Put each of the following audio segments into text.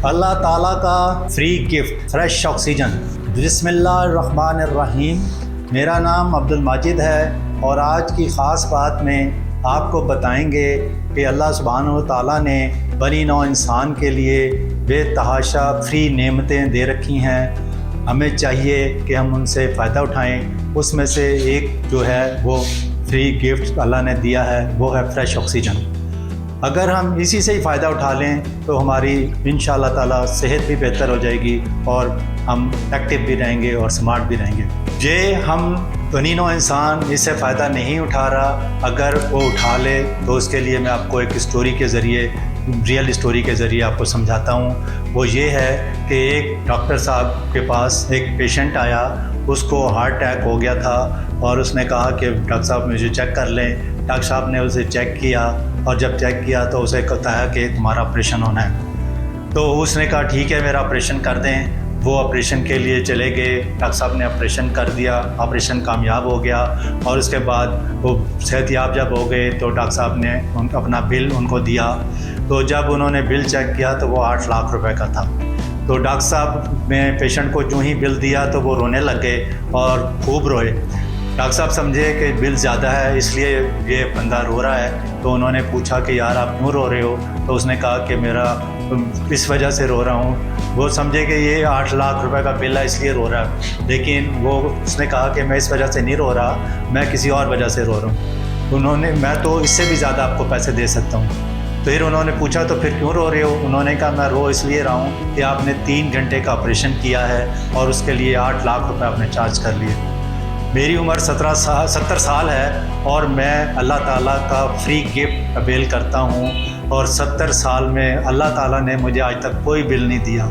اللہ تعالیٰ کا free gift fresh oxygen. بسم اللہ الرحمن الرحیم۔ میرا نام عبد الماجد ہے اور آج کی خاص بات میں آپ کو بتائیں گے کہ اللہ سبحانہ و تعالیٰ نے بنی نوع انسان کے لیے بے تحاشا فری نعمتیں دے رکھی ہیں۔ ہمیں چاہیے کہ ہم ان سے فائدہ اٹھائیں۔ اس میں سے ایک جو ہے وہ فری گفٹ اللہ نے دیا ہے، وہ ہے فریش آکسیجن۔ اگر ہم اسی سے ہی فائدہ اٹھا لیں تو ہماری انشاءاللہ تعالیٰ صحت بھی بہتر ہو جائے گی اور ہم ایکٹیو بھی رہیں گے اور سمارٹ بھی رہیں گے۔ یہ ہم بنی نوع انسان اس سے فائدہ نہیں اٹھا رہا، اگر وہ اٹھا لے تو اس کے لیے میں آپ کو ایک اسٹوری کے ذریعے، ریئل اسٹوری کے ذریعے آپ کو سمجھاتا ہوں۔ وہ یہ ہے کہ ایک ڈاکٹر صاحب کے پاس ایک پیشنٹ آیا، اس کو ہارٹ اٹیک ہو گیا تھا اور اس نے کہا کہ ڈاکٹر صاحب مجھے چیک کر لیں۔ ڈاکٹر صاحب نے اسے چیک کیا اور جب چیک کیا تو اسے بتایا کہ تمہارا آپریشن ہونا ہے۔ تو اس نے کہا ٹھیک ہے میرا آپریشن کر دیں۔ وہ آپریشن کے لیے چلے گئے، ڈاکٹر صاحب نے آپریشن کر دیا، آپریشن کامیاب ہو گیا اور اس کے بعد وہ صحت یاب جب ہو گئے تو ڈاکٹر صاحب نے اپنا بل ان کو دیا۔ تو جب انہوں نے بل چیک کیا تو وہ 8 لاکھ روپے کا تھا۔ تو ڈاکٹر صاحب نے پیشنٹ کو جو ہی بل دیا تو وہ رونے لگ گئے اور خوب روئے۔ ڈاکٹر صاحب سمجھے کہ بل زیادہ ہے اس لیے یہ بندہ رو رہا ہے، تو انہوں نے پوچھا کہ یار آپ کیوں رو رہے ہو؟ تو اس نے کہا کہ میرا اس وجہ سے رو رہا ہوں۔ وہ سمجھے کہ یہ 8 لاکھ روپے کا بل ہے اس لیے رو رہا ہے، لیکن اس نے کہا کہ میں اس وجہ سے نہیں رو رہا، میں کسی اور وجہ سے رو رہا ہوں۔ میں تو اس سے بھی زیادہ آپ کو پیسے دے سکتا ہوں۔ پھر انہوں نے پوچھا تو پھر کیوں رو رہے ہو؟ انہوں نے کہا میں رو اس لیے رہا ہوں کہ آپ نے 3 گھنٹے کا آپریشن کیا ہے اور اس کے لیے 8 لاکھ روپے آپ نے چارج کر لیے۔ میری عمر 70 سال ہے اور میں اللہ تعالیٰ کا فری گفٹ اویل کرتا ہوں، اور 70 سال میں اللہ تعالیٰ نے مجھے آج تک کوئی بل نہیں دیا۔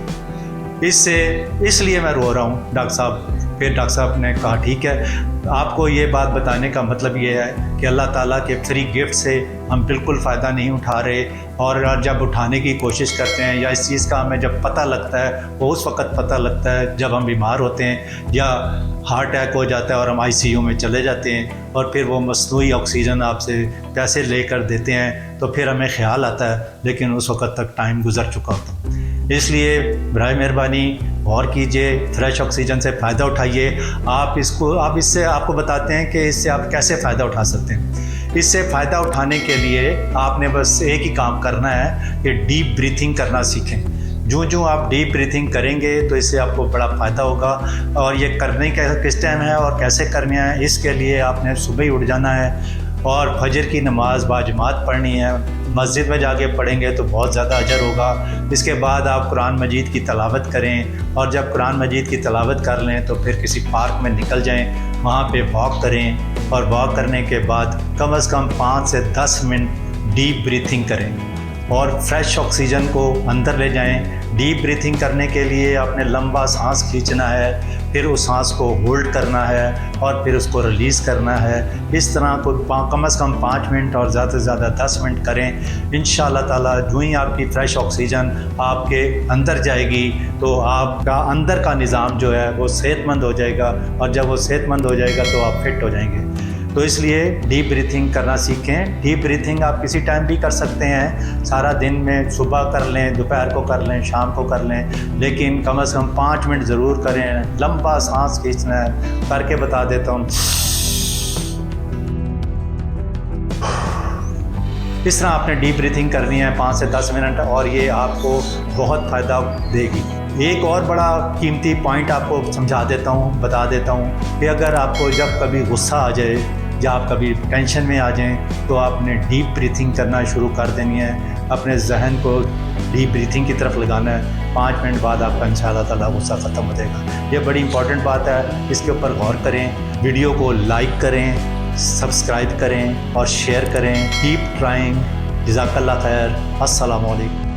اس لیے میں رو رہا ہوں ڈاکٹر صاحب۔ پھر ڈاکٹر صاحب نے کہا ٹھیک ہے، آپ کو یہ بات بتانے کا مطلب یہ ہے کہ اللہ تعالیٰ کے فری گفٹ سے ہم بالکل فائدہ نہیں اٹھا رہے، اور جب اٹھانے کی کوشش کرتے ہیں یا اس چیز کا ہمیں جب پتہ لگتا ہے وہ اس وقت پتہ لگتا ہے جب ہم بیمار ہوتے ہیں یا ہارٹ اٹیک ہو جاتا ہے اور ہم ICU میں چلے جاتے ہیں، اور پھر وہ مصنوعی آکسیجن آپ سے پیسے لے کر دیتے ہیں تو پھر ہمیں خیال آتا ہے، لیکن اس وقت تک ٹائم گزر چکا ہوتا ہے۔ اس لیے برائے مہربانی غور کیجئے، فریش آکسیجن سے فائدہ اٹھائیے۔ آپ کو بتاتے ہیں کہ اس سے آپ کیسے فائدہ اٹھا سکتے ہیں۔ اس سے فائدہ اٹھانے کے لیے آپ نے بس ایک ہی کام کرنا ہے کہ ڈیپ بریتھنگ کرنا سیکھیں۔ جو آپ ڈیپ بریتھنگ کریں گے تو اس سے آپ کو بڑا فائدہ ہوگا، اور یہ کرنے کا کس ٹائم ہے اور کیسے کرنا ہے، اس کے لیے آپ نے صبح ہی اٹھ جانا ہے اور فجر کی نماز باجماعت پڑھنی ہے۔ مسجد میں جا کے پڑھیں گے تو بہت زیادہ اجر ہوگا۔ اس کے بعد آپ قرآن مجید کی تلاوت کریں، اور جب قرآن مجید کی تلاوت کر لیں تو پھر کسی پارک میں نکل جائیں، وہاں پہ واک کریں، اور واک کرنے کے بعد کم از کم 5 سے 10 منٹ ڈیپ بریتھنگ کریں اور فریش آکسیجن کو اندر لے جائیں۔ ڈیپ بریتھنگ کرنے کے لیے آپ نے لمبا سانس کھینچنا ہے، پھر اس سانس کو ہولڈ کرنا ہے اور پھر اس کو ریلیز کرنا ہے۔ اس طرح کو کم از کم 5 منٹ اور زیادہ سے زیادہ 10 منٹ کریں۔ انشاءاللہ تعالیٰ جو ہی آپ کی فریش آکسیجن آپ کے اندر جائے گی تو آپ کا اندر کا نظام جو ہے وہ صحت مند ہو جائے گا، اور جب وہ صحت مند ہو جائے گا تو آپ فٹ ہو جائیں گے۔ تو اس لیے ڈیپ بریتھنگ کرنا سیکھیں۔ ڈیپ بریتھنگ آپ کسی ٹائم بھی کر سکتے ہیں، سارا دن میں صبح کر لیں، دوپہر کو کر لیں، شام کو کر لیں، لیکن کم از کم 5 منٹ ضرور کریں۔ لمبا سانس کھینچنا ہے، کر کے بتا دیتا ہوں۔ اس طرح آپ نے ڈیپ بریتھنگ کرنی ہے 5 سے 10 منٹ، اور یہ آپ کو بہت فائدہ دے گی۔ ایک اور بڑا قیمتی پوائنٹ آپ کو سمجھا دیتا ہوں، بتا دیتا ہوں کہ اگر آپ کو جب کبھی غصہ آ جائے یا آپ کبھی ٹینشن میں آ جائیں تو آپ نے ڈیپ بریتھنگ کرنا شروع کر دینی ہے، اپنے ذہن کو ڈیپ بریتھنگ کی طرف لگانا ہے۔ 5 منٹ بعد آپ کا انشاءاللہ تعالیٰ غصہ ختم ہو جائے گا۔ یہ بڑی امپورٹنٹ بات ہے، اس کے اوپر غور کریں۔ ویڈیو کو لائک کریں، سبسکرائب کریں اور شیئر کریں۔ Keep trying. جزاک اللہ خیر۔ السلام علیکم۔